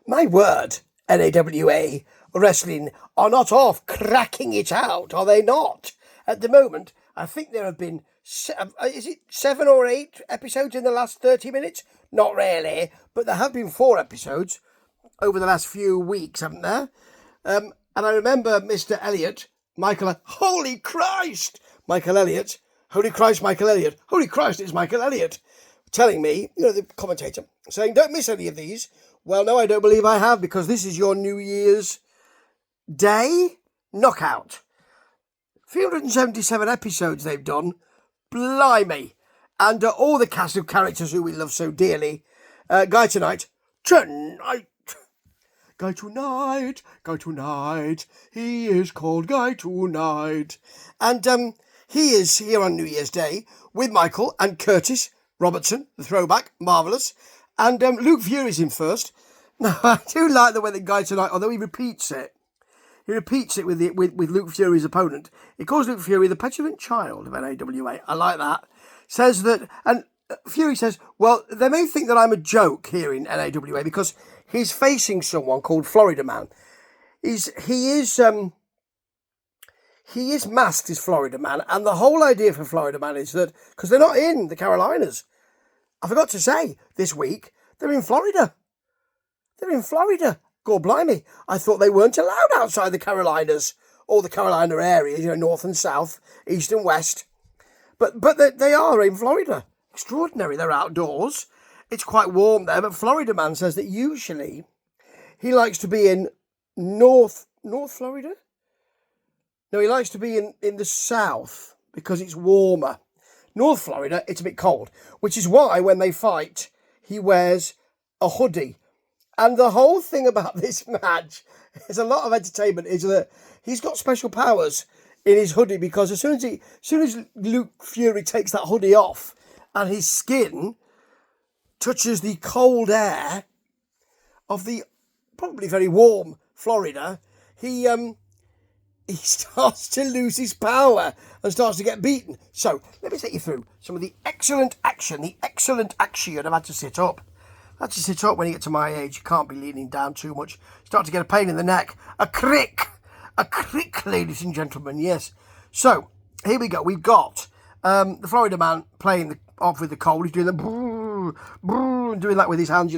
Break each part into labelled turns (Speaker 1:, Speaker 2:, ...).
Speaker 1: My word, NAWA Wrestling are not off cracking it out, are they not? At the moment, I think there have been, is it 7 or 8 episodes in the last 30 minutes? Not really, but there have been 4 episodes over the last few weeks, haven't there? And I remember Mr. Elliott, Holy Christ, Michael Elliott, Holy Christ, Michael Elliott, Holy Christ, it's Michael Elliott, telling me, the commentator, saying, don't miss any of these. Well, no, I don't believe I have, because this is your New Year's Day knockout. 377 episodes they've done. Blimey. And all the cast of characters who we love so dearly. Guy tonight. Guy tonight. He is called Guy tonight. And he is here on New Year's Day with Michael and Curtis Robertson, the throwback, marvellous. And Luke Fury's in first. Now, I do like the way that Guy tonight, although he repeats it. He repeats it with Luke Fury's opponent. He calls Luke Fury the petulant child of NAWA. I like that. Says that, and Fury says, well, they may think that I'm a joke here in NAWA because he's facing someone called Florida Man. He is masked as Florida Man, and the whole idea for Florida Man is that, because they're not in the Carolinas. I forgot to say, this week, they're in Florida. They're in Florida. God blimey. I thought they weren't allowed outside the Carolinas, or the Carolina areas, north and south, east and west. But they are in Florida. Extraordinary. They're outdoors. It's quite warm there, but Florida Man says that usually he likes to be in North Florida? No, he likes to be in the south because it's warmer. North Florida, it's a bit cold, which is why when they fight, he wears a hoodie. And the whole thing about this match is a lot of entertainment, is that he's got special powers in his hoodie, because as soon as Luke Fury takes that hoodie off and his skin touches the cold air of the probably very warm Florida, he starts to lose his power and starts to get beaten. So let me take you through some of the excellent action I've had to sit up. When you get to my age. You can't be leaning down too much. Start to get a pain in the neck. A crick, ladies and gentlemen, yes. So, here we go. We've got the Florida Man playing off with the cold. He's doing the brrr, brrr, doing that with his hands,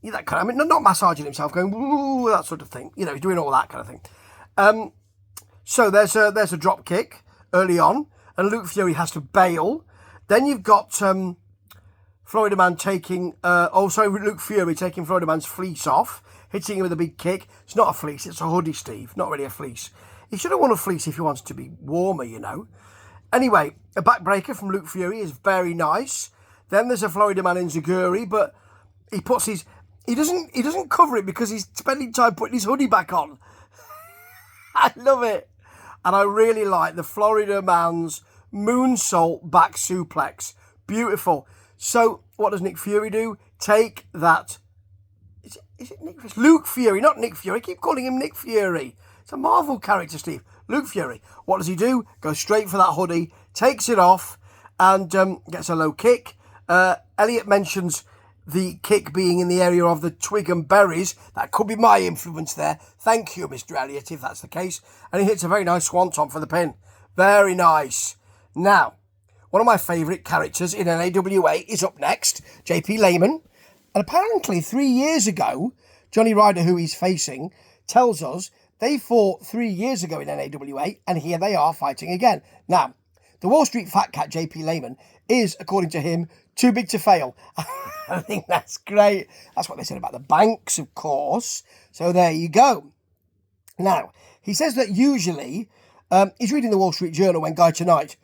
Speaker 1: that kind of, not massaging himself, going, woo, that sort of thing. He's doing all that kind of thing. So there's a drop kick early on, and Luke Fury has to bail. Then you've got Florida Man Luke Fury taking Florida Man's fleece off, hitting him with a big kick. It's not a fleece, it's a hoodie, Steve. Not really a fleece. He should have worn a fleece if he wants to be warmer, Anyway, a backbreaker from Luke Fury is very nice. Then there's a Florida Man enziguri, but he doesn't cover it because he's spending time putting his hoodie back on. I love it. And I really like the Florida Man's moonsault back suplex. Beautiful. So, what does Nick Fury do? Take that. Is it Nick Fury? Luke Fury, not Nick Fury. I keep calling him Nick Fury. It's a Marvel character, Steve. Luke Fury. What does he do? Goes straight for that hoodie, takes it off, and gets a low kick. Elliot mentions the kick being in the area of the twig and berries. That could be my influence there. Thank you, Mr. Elliot, if that's the case. And he hits a very nice swanton for the pin. Very nice. Now, one of my favourite characters in NAWA is up next, JP Lehman. And apparently 3 years ago, Johnny Ryder, who he's facing, tells us they fought 3 years ago in NAWA, and here they are fighting again. Now, the Wall Street Fat Cat JP Lehman is, according to him, too big to fail. I think that's great. That's what they said about the banks, of course. So there you go. Now, he says that usually, he's reading the Wall Street Journal when Guy Tonight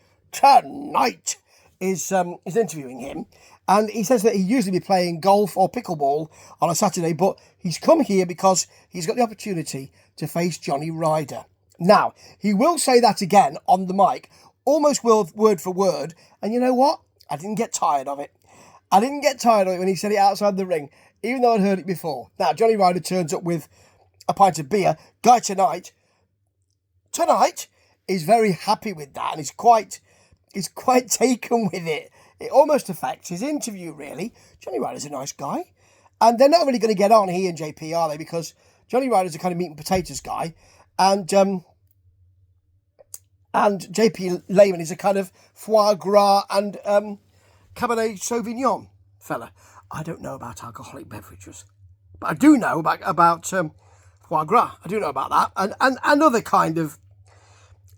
Speaker 1: is interviewing him, and he says that he'd usually be playing golf or pickleball on a Saturday, but he's come here because he's got the opportunity to face Johnny Ryder. Now, he will say that again on the mic, almost word for word, and you know what? I didn't get tired of it. I didn't get tired of it when he said it outside the ring, even though I'd heard it before. Now, Johnny Ryder turns up with a pint of beer. Guy tonight is very happy with that, and he's quite taken with it. It almost affects his interview, really. Johnny Ryder's a nice guy. And they're not really going to get on, he and JP, are they? Because Johnny Ryder's a kind of meat and potatoes guy. And JP Lehman is a kind of foie gras and Cabernet Sauvignon fella. I don't know about alcoholic beverages, but I do know about foie gras. I do know about that, and other kind of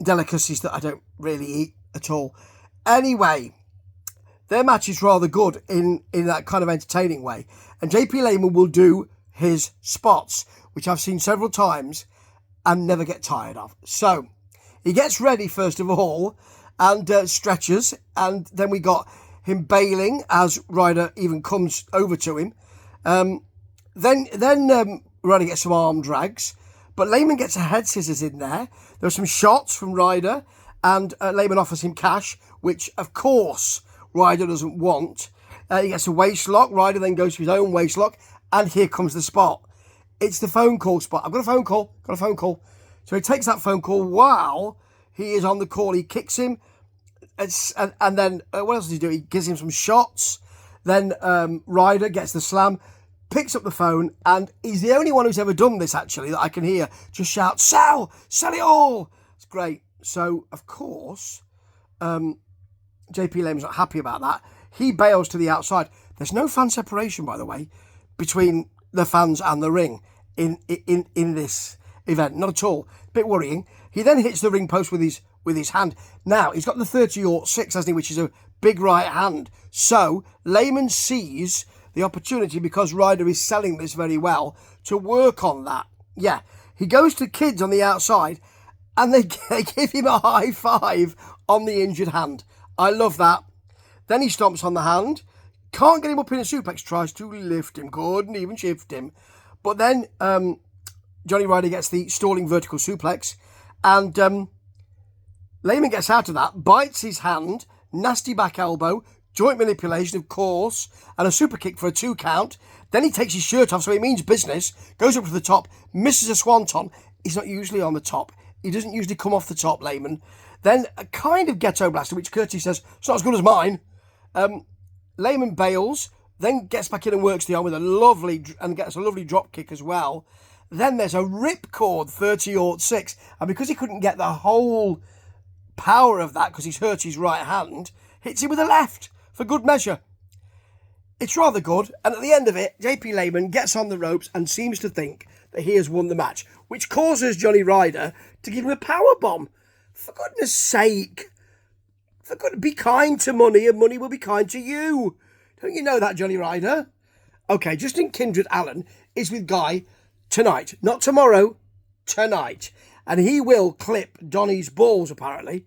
Speaker 1: delicacies that I don't really eat at all. Anyway, their match is rather good in that kind of entertaining way. And JP Lehman will do his spots, which I've seen several times and never get tired of. So he gets ready first of all and stretches, and then we got him bailing as Ryder even comes over to him. Then Ryder gets some arm drags, but Lehman gets a head scissors in there. There's some shots from Ryder, and Lehman offers him cash, which of course Ryder doesn't want. He gets a waist lock. Ryder then goes for his own waist lock, and here comes the spot. It's the phone call spot. I've got a phone call. So he takes that phone call while he is on the call. He kicks him. And then what else does he do? He gives him some shots. Then Ryder gets the slam, picks up the phone, and he's the only one who's ever done this, actually, that I can hear just shout, sell it all. It's great. So, of course, JP Lehman's not happy about that. He bails to the outside. There's no fan separation, by the way, between the fans and the ring in this event. Not at all. Bit worrying. He then hits the ring post with his hand. Now, he's got the 30-6, hasn't he, which is a big right hand. So, Lehman sees the opportunity, because Ryder is selling this very well, to work on that. Yeah, he goes to Kids on the outside, and they give him a high five on the injured hand. I love that. Then he stomps on the hand. Can't get him up in a suplex. Tries to lift him. Couldn't even shift him. But then Johnny Ryder gets the stalling vertical suplex. And Lehman gets out of that. Bites his hand. Nasty back elbow. Joint manipulation, of course. And a super kick for a 2 count. Then he takes his shirt off, so he means business. Goes up to the top. Misses a swanton. He's not usually on the top. He doesn't usually come off the top, Lehman. Then a kind of ghetto blaster, which Curtis says, it's not as good as mine. Lehman bails, then gets back in and works the arm with and gets a lovely drop kick as well. Then there's a ripcord 30-6, and because he couldn't get the whole power of that because he's hurt his right hand, hits him with a left for good measure. It's rather good, and at the end of it, JP Lehman gets on the ropes and seems to think that he has won the match, which causes Johnny Ryder to give him a power bomb. For goodness sake. Be kind to money, and money will be kind to you. Don't you know that, Johnny Ryder? Okay, Justin Kindred Allen is with Guy tonight. Not tomorrow, tonight. And he will clip Donnie's balls, apparently.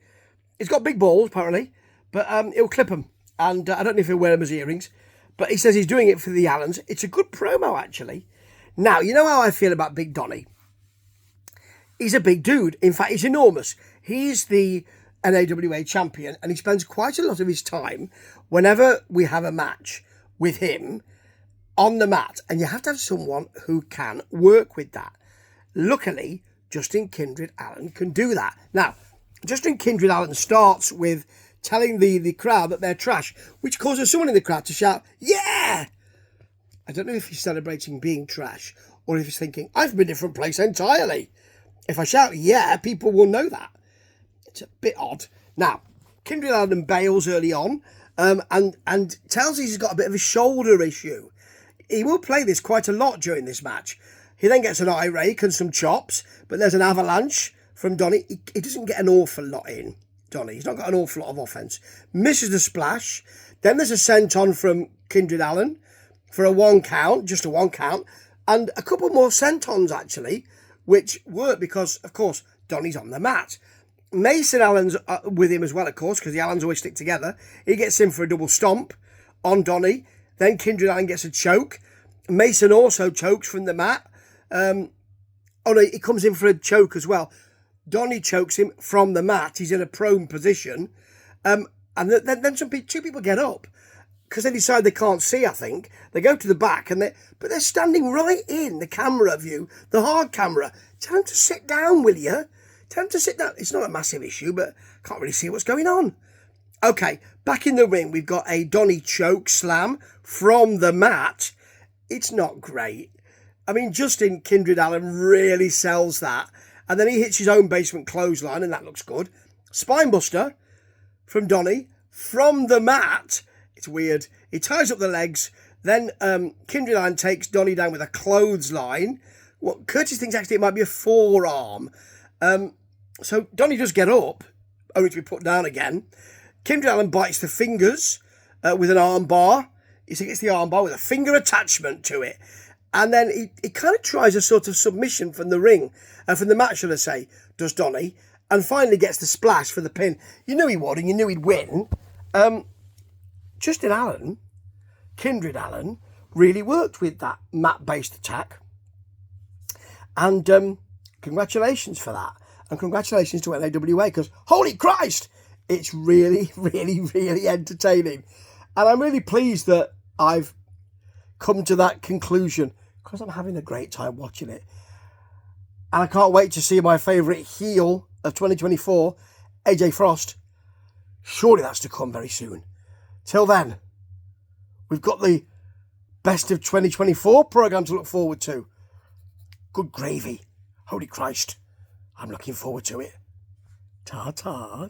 Speaker 1: He's got big balls, apparently. But he'll clip them. And I don't know if he'll wear them as earrings. But he says he's doing it for the Allens. It's a good promo, actually. Now, you know how I feel about Big Donnie? He's a big dude. In fact, he's enormous. He's the NAWA champion, and he spends quite a lot of his time whenever we have a match with him on the mat, and you have to have someone who can work with that. Luckily, Justin Kindred Allen can do that. Now, Justin Kindred Allen starts with telling the crowd that they're trash, which causes someone in the crowd to shout, yeah! I don't know if he's celebrating being trash or if he's thinking, I'm from a different place entirely. If I shout, yeah, people will know that. It's a bit odd. Now, Kindred Allen bails early on and tells he's got a bit of a shoulder issue. He will play this quite a lot during this match. He then gets an eye rake and some chops, but there's an avalanche from Donnie. He doesn't get an awful lot in, Donnie. He's not got an awful lot of offence. Misses the splash. Then there's a senton from Kindred Allen for a 1 count, just a 1 count, and a couple more sentons, actually, which work because, of course, Donnie's on the mat. Mason Allen's with him as well, of course, because the Allens always stick together. He gets in for a double stomp on Donnie. Then Kindred Allen gets a choke. Mason also chokes from the mat. He comes in for a choke as well. Donnie chokes him from the mat. He's in a prone position. And then two people get up because they decide they can't see, I think. They go to the back, but they're standing right in the camera view, the hard camera. Tell them to sit down, will you? Tell them to sit down. It's not a massive issue, but can't really see what's going on. Okay, back in the ring, we've got a Donnie choke slam from the mat. it's not great. I mean, Justin Kindred Allen really sells that. And then he hits his own basement clothesline, and that looks good. Spinebuster from Donnie from the mat. It's weird. He ties up the legs. Then Kindred Allen takes Donnie down with a clothesline. What Curtis thinks actually it might be a forearm. So Donnie does get up, only to be put down again. Kindred Allen bites the fingers with an arm bar. He gets the arm bar with a finger attachment to it. And then he kind of tries a sort of submission from the ring, from the mat, should I say, does Donnie, and finally gets the splash for the pin. You knew he would, and you knew he'd win. Justin Allen, Kindred Allen, really worked with that mat-based attack. And congratulations for that. And congratulations to NAWA, because, holy Christ, it's really, really, really entertaining. And I'm really pleased that I've come to that conclusion, because I'm having a great time watching it. And I can't wait to see my favourite heel of 2024, AJ Frost. Surely that's to come very soon. Till then, we've got the best of 2024 programme to look forward to. Good gravy. Holy Christ. I'm looking forward to it. Ta-ta.